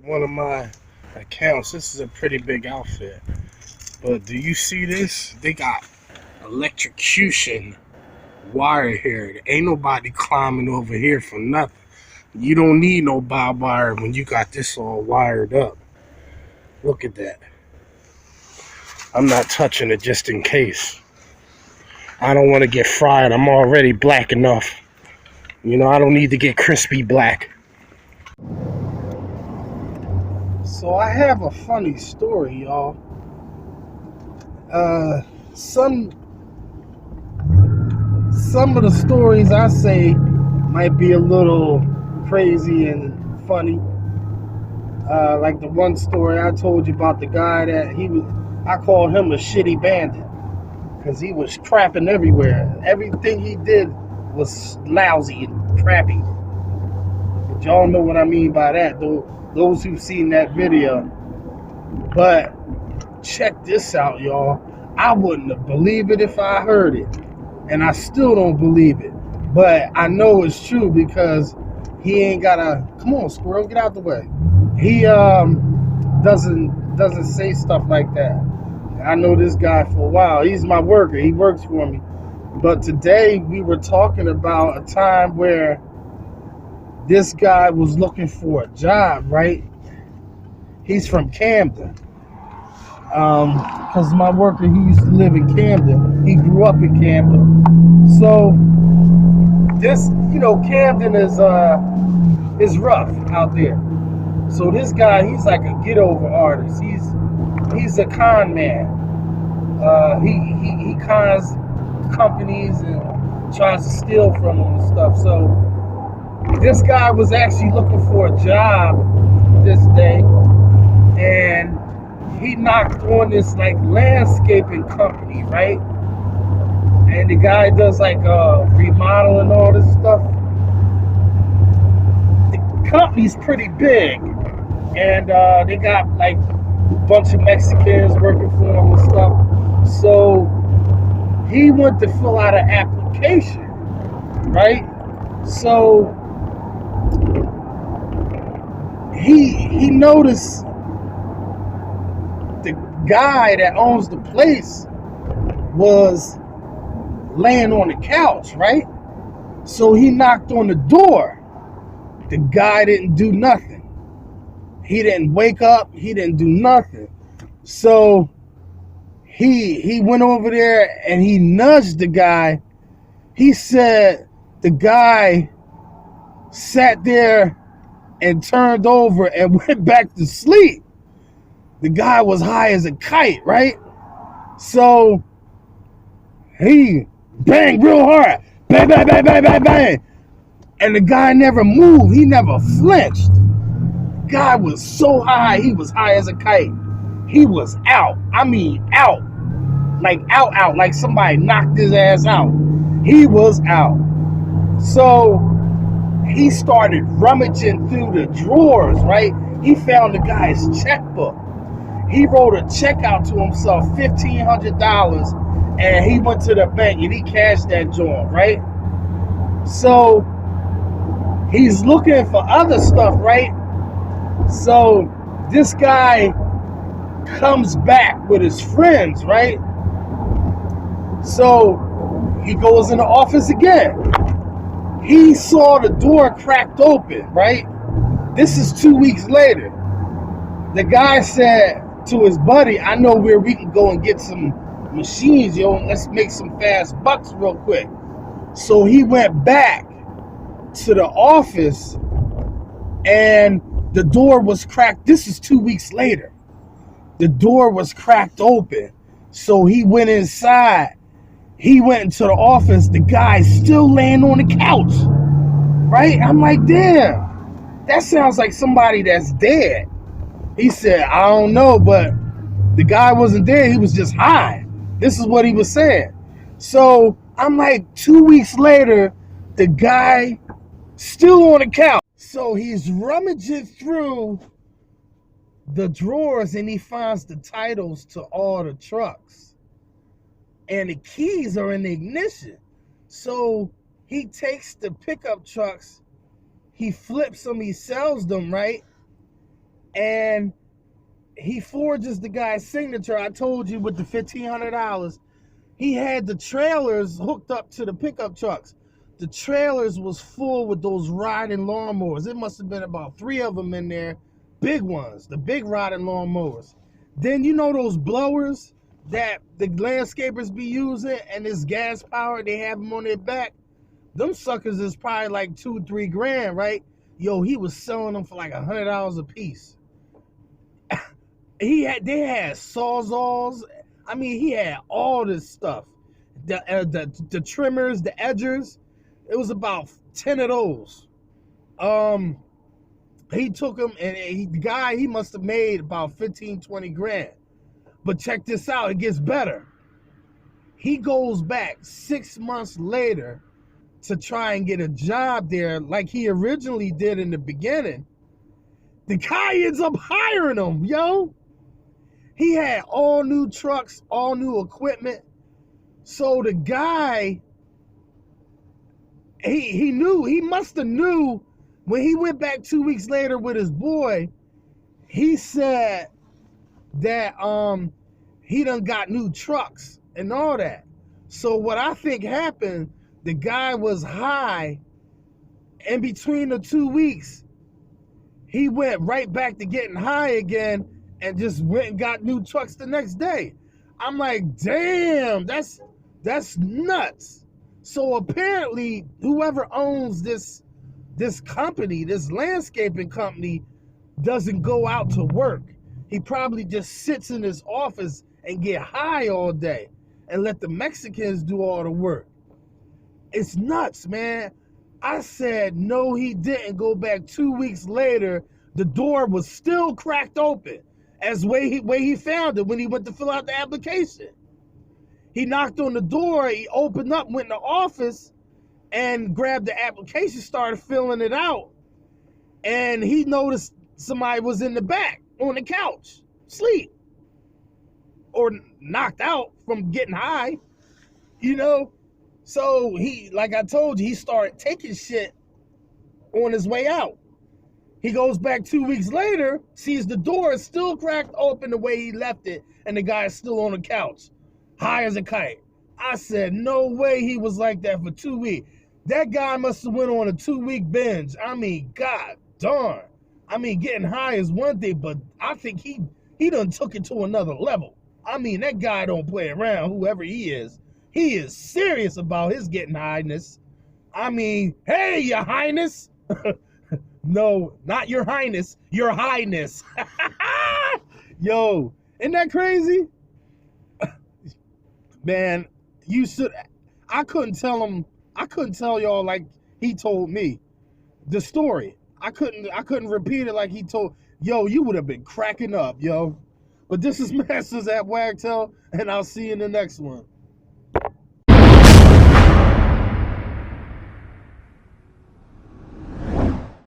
one of my accounts. This is a pretty big outfit. But do you see this? They got electrocution wire here. Ain't nobody climbing over here for nothing. You don't need no barbed wire when you got this all wired up. Look at that. I'm not touching it just in case. I don't want to get fried. I'm already black enough. You know, I don't need to get crispy black. So I have a funny story, y'all. Some of the stories I say might be a little crazy and funny. Like the one story I told you about the guy that I called him a shitty bandit because he was crapping everywhere. Everything he did was lousy and crappy. But y'all know what I mean by that, those who've seen that video. But check this out, y'all. I wouldn't have believed it if I heard it. And I still don't believe it. But I know it's true because he ain't gotta, come on, squirrel, get out the way. He doesn't say stuff like that. I know this guy for a while. He's my worker. He works for me. But today we were talking about a time where this guy was looking for a job, right? He's from Camden. Because my worker, he used to live in Camden. He grew up in Camden. So this, Camden is rough out there. So this guy, he's like a get-over artist. He's a con man. He cons companies and tries to steal from them and stuff. So this guy was actually looking for a job this day, and he knocked on this like landscaping company, right? And the guy does like remodel and all this stuff. The company's pretty big, and they got like a bunch of Mexicans working for him and stuff. So he went to fill out an application, right? So he noticed the guy that owns the place was laying on the couch, right? So he knocked on the door. The guy didn't do nothing. He didn't wake up. He didn't do nothing. So he went over there and he nudged the guy. He said the guy sat there and turned over and went back to sleep. The guy was high as a kite, right? So he banged real hard. Bang, bang, bang, bang, bang, bang. And the guy never moved. He never flinched. The guy was so high. He was high as a kite. He was out. I mean, out. Like out. Like somebody knocked his ass out. He was out. So he started rummaging through the drawers, right? He found the guy's checkbook. He wrote a check out to himself, $1,500, and he went to the bank and he cashed that joint, right? So he's looking for other stuff, right? So this guy comes back with his friends, right? So he goes in the office again. He saw the door cracked open, right? This is 2 weeks later. The guy said to his buddy, I know where we can go and get some machines, yo. Let's make some fast bucks real quick. So he went back to the office and the door was cracked. This is 2 weeks later. The door was cracked open. So he went inside. He went into the office. The guy's still laying on the couch, right? I'm like, damn, that sounds like somebody that's dead. He said, I don't know, but the guy wasn't dead. He was just high. This is what he was saying. So I'm like, 2 weeks later, the guy still on the couch. So he's rummaging through the drawers and he finds the titles to all the trucks. And the keys are in the ignition. So he takes the pickup trucks, he flips them, he sells them, right? and he forges the guy's signature. I told you with the $1,500. He had the trailers hooked up to the pickup trucks. The trailers was full with those riding lawnmowers. It must have been about 3 of them in there. Big ones, the big riding lawnmowers. Then you know those blowers that the landscapers be using, and this gas power, they have them on their back. Them suckers is probably like $2-3 grand, right? Yo, he was selling them for like $100 a piece. They had sawzalls. I mean, he had all this stuff. The trimmers, the edgers. It was about 10 of those. He took them, and the guy, he must have made about 15-20 grand. But check this out, it gets better. He goes back 6 months later to try and get a job there like he originally did in the beginning. The guy ends up hiring him, yo. He had all new trucks, all new equipment. So the guy, he knew, he must have knew when he went back 2 weeks later with his boy. He said that he done got new trucks and all that. So what I think happened, the guy was high, and between the 2 weeks, he went right back to getting high again and just went and got new trucks the next day. I'm like, damn, that's nuts. So apparently, whoever owns this company, this landscaping company, doesn't go out to work. He probably just sits in his office and get high all day and let the Mexicans do all the work. It's nuts, man. I said, no, he didn't. Go back 2 weeks later, the door was still cracked open as way he found it when he went to fill out the application. He knocked on the door, he opened up, went in the office, and grabbed the application, started filling it out. And he noticed somebody was in the back on the couch, sleep, or knocked out from getting high, you know? So he, like I told you, he started taking shit on his way out. He goes back 2 weeks later, sees the door is still cracked open the way he left it, and the guy is still on the couch, high as a kite. I said, no way he was like that for 2 weeks. That guy must have went on a 2-week binge. I mean, god darn. I mean, getting high is one thing, but I think he done took it to another level. I mean, that guy don't play around, whoever he is. He is serious about his getting highness. I mean, hey, your highness. No, not your highness, your highness. Yo, isn't that crazy? Man, you should. I couldn't tell y'all like he told me the story. I couldn't repeat it like he told. Yo, you would have been cracking up, yo. But this is Masters at Wagtail, and I'll see you in the next one.